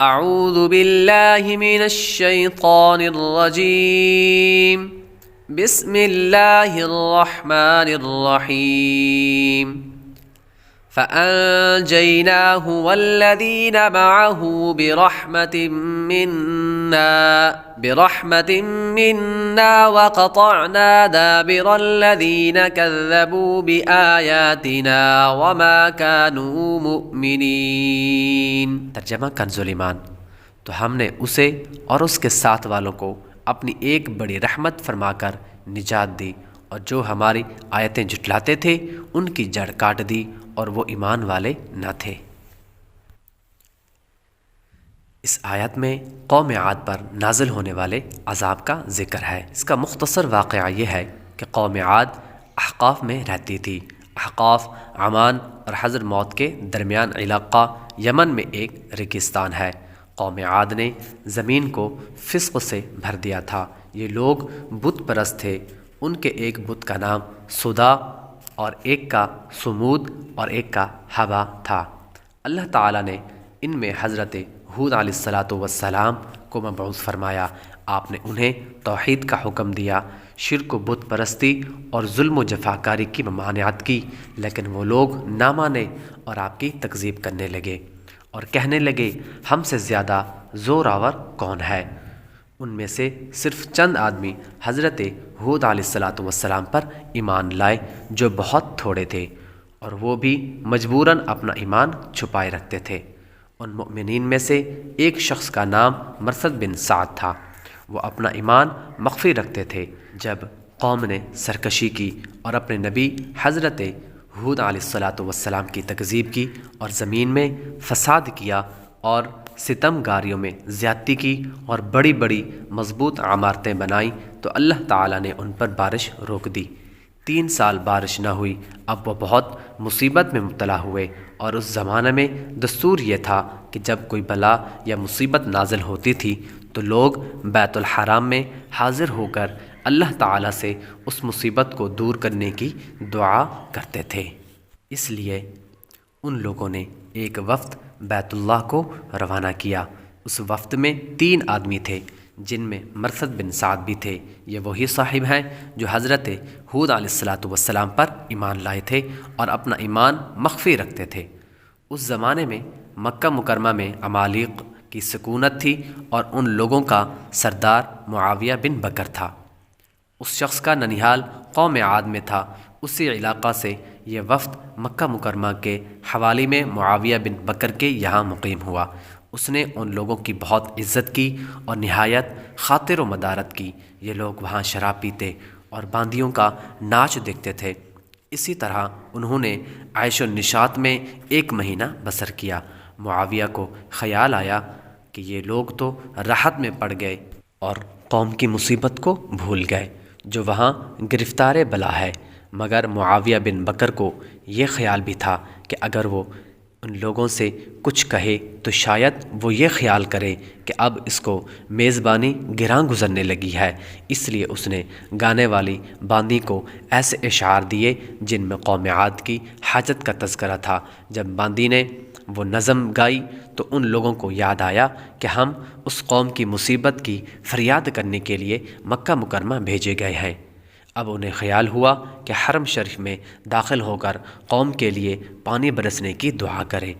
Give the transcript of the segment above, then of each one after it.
اعوذ باللہ من الشیطان الرجیم بسم اللہ الرحمن الرحیم فأنجيناه والذين معه برحمة منا وقطعنا دابر الذين كذبوا بآياتنا وما كانوا مؤمنين۔ ترجمہ کنز ایمان۔ تو ہم نے اسے اور اس کے ساتھ والوں کو اپنی ایک بڑی رحمت فرما کر نجات دی، اور جو ہماری آیتیں جھٹلاتے تھے ان کی جڑ کاٹ دی، اور وہ ایمان والے نہ تھے۔ اس آیت میں قوم عاد پر نازل ہونے والے عذاب کا ذکر ہے۔ اس کا مختصر واقعہ یہ ہے کہ قوم عاد احقاف میں رہتی تھی۔ احقاف عمان اور حضر موت کے درمیان علاقہ یمن میں ایک ریگستان ہے۔ قوم عاد نے زمین کو فسق سے بھر دیا تھا۔ یہ لوگ بت پرست تھے۔ ان کے ایک بت کا نام سودا اور ایک کا سمود اور ایک کا ہوا تھا۔ اللہ تعالیٰ نے ان میں حضرت ہود علیہ السلام کو مبعوث فرمایا۔ آپ نے انہیں توحید کا حکم دیا، شرک و بت پرستی اور ظلم و جفاکاری کی ممانعت کی، لیکن وہ لوگ نہ مانے اور آپ کی تکذیب کرنے لگے اور کہنے لگے ہم سے زیادہ زور آور کون ہے۔ ان میں سے صرف چند آدمی حضرت ہود علیہ السلام پر ایمان لائے، جو بہت تھوڑے تھے، اور وہ بھی مجبوراً اپنا ایمان چھپائے رکھتے تھے۔ ان مؤمنین میں سے ایک شخص کا نام مرثد بن سعد تھا۔ وہ اپنا ایمان مخفی رکھتے تھے۔ جب قوم نے سرکشی کی اور اپنے نبی حضرت ہود علیہ السلام کی تکذیب کی اور زمین میں فساد کیا اور ستم گاریوں میں زیادتی کی اور بڑی بڑی مضبوط عمارتیں بنائیں، تو اللہ تعالیٰ نے ان پر بارش روک دی۔ 3 سال بارش نہ ہوئی۔ اب وہ بہت مصیبت میں مبتلا ہوئے، اور اس زمانے میں دستور یہ تھا کہ جب کوئی بلا یا مصیبت نازل ہوتی تھی تو لوگ بیت الحرام میں حاضر ہو کر اللہ تعالیٰ سے اس مصیبت کو دور کرنے کی دعا کرتے تھے۔ اس لیے ان لوگوں نے ایک وفد بیت اللہ کو روانہ کیا۔ اس وفد میں 3 آدمی تھے، جن میں مرثد بن سعد بھی تھے۔ یہ وہی صاحب ہیں جو حضرت ہود علیہ السلام پر ایمان لائے تھے اور اپنا ایمان مخفی رکھتے تھے۔ اس زمانے میں مکہ مکرمہ میں عمالق کی سکونت تھی، اور ان لوگوں کا سردار معاویہ بن بکر تھا۔ اس شخص کا ننیھال قوم عاد میں تھا۔ اسی علاقہ سے یہ وفد مکہ مکرمہ کے حوالی میں معاویہ بن بکر کے یہاں مقیم ہوا۔ اس نے ان لوگوں کی بہت عزت کی اور نہایت خاطر و مدارت کی۔ یہ لوگ وہاں شراب پیتے اور باندیوں کا ناچ دیکھتے تھے۔ اسی طرح انہوں نے عیش و نشاط میں 1 مہینہ بسر کیا۔ معاویہ کو خیال آیا کہ یہ لوگ تو راحت میں پڑ گئے اور قوم کی مصیبت کو بھول گئے جو وہاں گرفتار بلا ہے، مگر معاویہ بن بکر کو یہ خیال بھی تھا کہ اگر وہ ان لوگوں سے کچھ کہے تو شاید وہ یہ خیال کرے کہ اب اس کو میزبانی گراں گزرنے لگی ہے۔ اس لیے اس نے گانے والی باندی کو ایسے اشعار دیے جن میں قوم عاد کی حاجت کا تذکرہ تھا۔ جب باندی نے وہ نظم گائی تو ان لوگوں کو یاد آیا کہ ہم اس قوم کی مصیبت کی فریاد کرنے کے لیے مکہ مکرمہ بھیجے گئے ہیں۔ اب انہیں خیال ہوا کہ حرم شریف میں داخل ہو کر قوم کے لیے پانی برسنے کی دعا کرے۔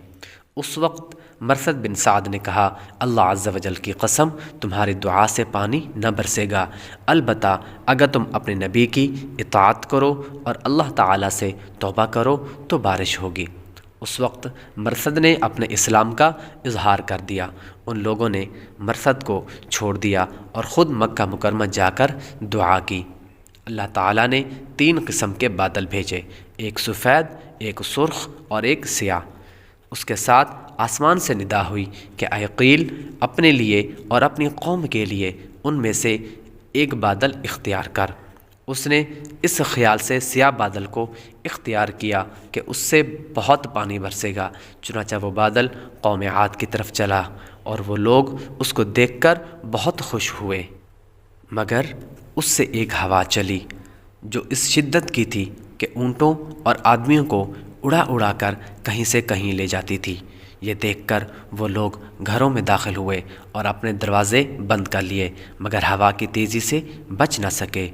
اس وقت مرثد بن سعد نے کہا اللہ عز و جل کی قسم تمہاری دعا سے پانی نہ برسے گا، البتہ اگر تم اپنے نبی کی اطاعت کرو اور اللہ تعالیٰ سے توبہ کرو تو بارش ہوگی۔ اس وقت مرثد نے اپنے اسلام کا اظہار کر دیا۔ ان لوگوں نے مرثد کو چھوڑ دیا اور خود مکہ مکرمہ جا کر دعا کی۔ اللہ تعالیٰ نے 3 قسم کے بادل بھیجے، ایک سفید، ایک سرخ اور ایک سیاہ۔ اس کے ساتھ آسمان سے ندا ہوئی کہ اے قیل اپنے لیے اور اپنی قوم کے لیے ان میں سے ایک بادل اختیار کر۔ اس نے اس خیال سے سیاہ بادل کو اختیار کیا کہ اس سے بہت پانی برسے گا۔ چنانچہ وہ بادل قوم عاد کی طرف چلا اور وہ لوگ اس کو دیکھ کر بہت خوش ہوئے، مگر اس سے ایک ہوا چلی جو اس شدت کی تھی کہ اونٹوں اور آدمیوں کو اڑا اڑا کر کہیں سے کہیں لے جاتی تھی۔ یہ دیکھ کر وہ لوگ گھروں میں داخل ہوئے اور اپنے دروازے بند کر لیے، مگر ہوا کی تیزی سے بچ نہ سکے۔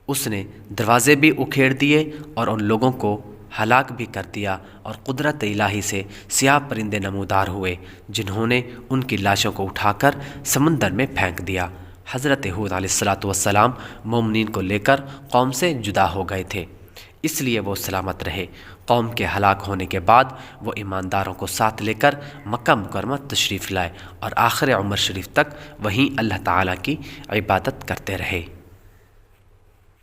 اس نے دروازے بھی اکھیڑ دیے اور ان لوگوں کو ہلاک بھی کر دیا، اور قدرت الہی سے سیاہ پرندے نمودار ہوئے جنہوں نے ان کی لاشوں کو اٹھا کر سمندر میں پھینک دیا۔ حضرت ہود علیہ السلام مومنین کو لے کر قوم سے جدا ہو گئے تھے، اس لیے وہ سلامت رہے۔ قوم کے ہلاک ہونے کے بعد وہ ایمانداروں کو ساتھ لے کر مکہ مکرمہ تشریف لائے اور آخر عمر شریف تک وہیں اللہ تعالیٰ کی عبادت کرتے رہے۔